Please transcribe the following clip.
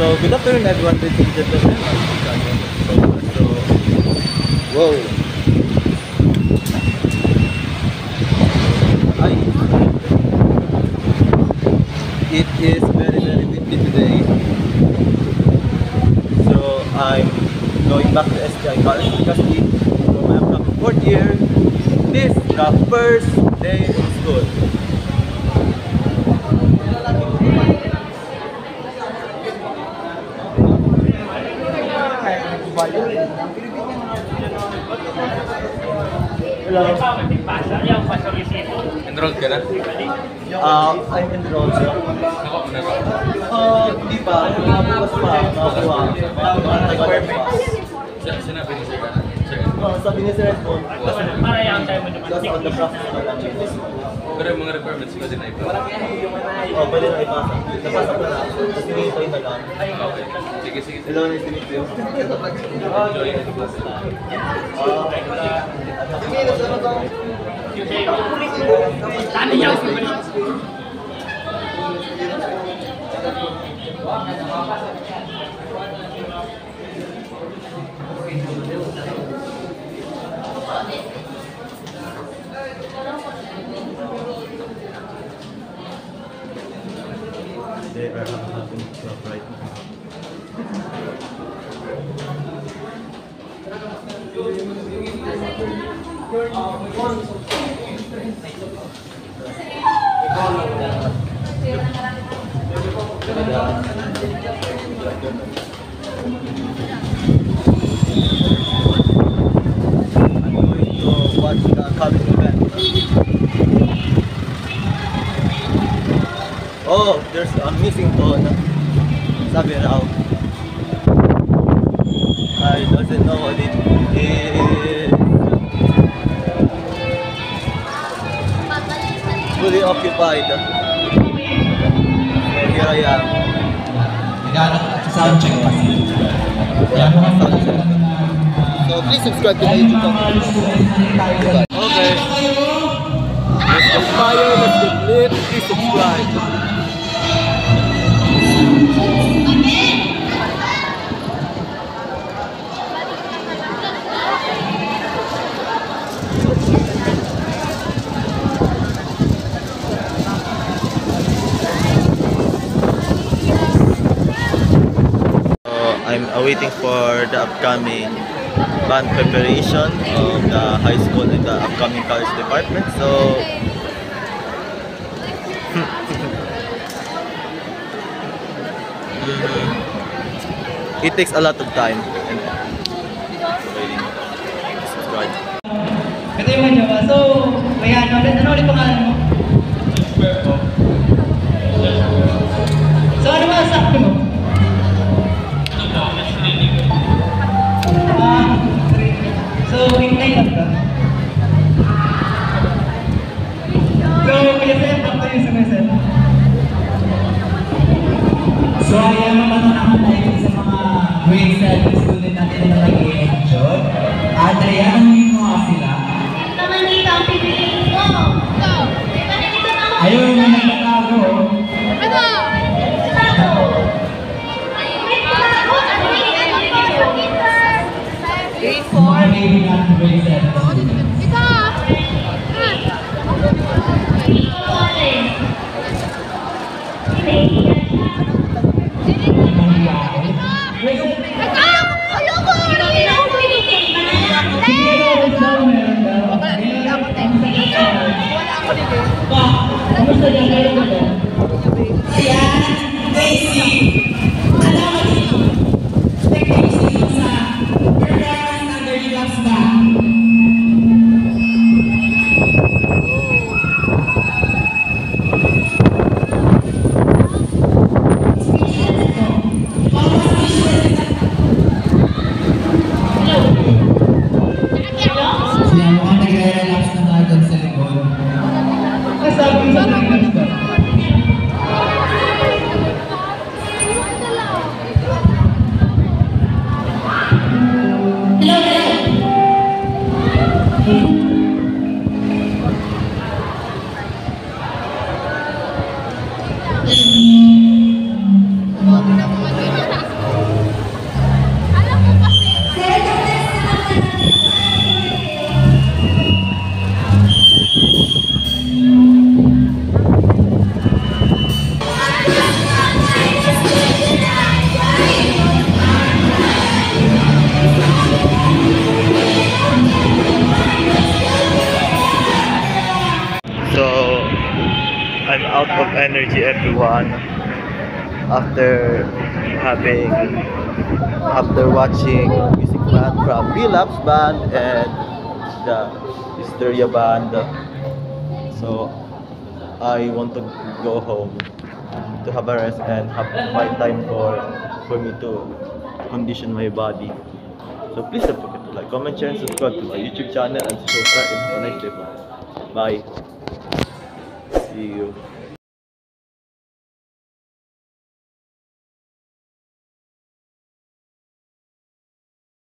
So, good afternoon everyone, ladies and gentlemen. So, whoa. It is very windy today. So, I'm going back to STI College because from my upcoming 4th year, this is the first day of school. Hello. Enrolled ka na? I'm enrolled. Di ba? Bukas pa. Sinabi ni Sir. Sabi ni Sir Edmond. Kasi on the process pa lang. Pero yung mga requirements ko din na ipasa. Pwede na ipasa. Napasa ko na. Tapos hinihintay na lang. Okay. Sige. Hello, nice to meet you. Enjoy the class. They are having stuff right now. I'm going to watch the college event. Oh, there's a missing tone. Sabi raw. I doesn't know what it is. Fully occupied. So here I am. Sound check pa. So please subscribe to my YouTube channel. Okay. Let's get fire, let's get lit. Please subscribe. I'm awaiting for the upcoming band preparation of the high school and the upcoming college department. So it takes a lot of time and waiting to subscribe. Ito yung mga Jawa. So, kaya ano ulit pangalan mo? So, ano ba sakto mo? So, hintay lang ka? So, kaya sa'yo pa yung semester? So, ayan naman ako tayo sa mga grade 7 student natin na nag-i-enjoy. Adria, ano yung mga sila? Naman dito ang pipiliin mo. Go! Nakikita na ako. Ayun, may nagtatago. Ano? Grade 4. Mga baby natin grade 7 student. Ito! Kamusta dyan kayo dito? Ayan, Daisy. Alam mo dito, expectation mo sa performance ng The Relax Band. Sila mo ang nagre-relax na natin sa likod. Kasabi sa Relax Band. Huwag na mga ganyan. I'm out of energy, everyone. After watching music band from Relapse Band and the Hysteria Band. So I want to go home to have a rest and have my time for me to condition my body. So please don't forget to like, comment, share, and subscribe to my YouTube channel and subscribe and have a nice day. Bye. See you.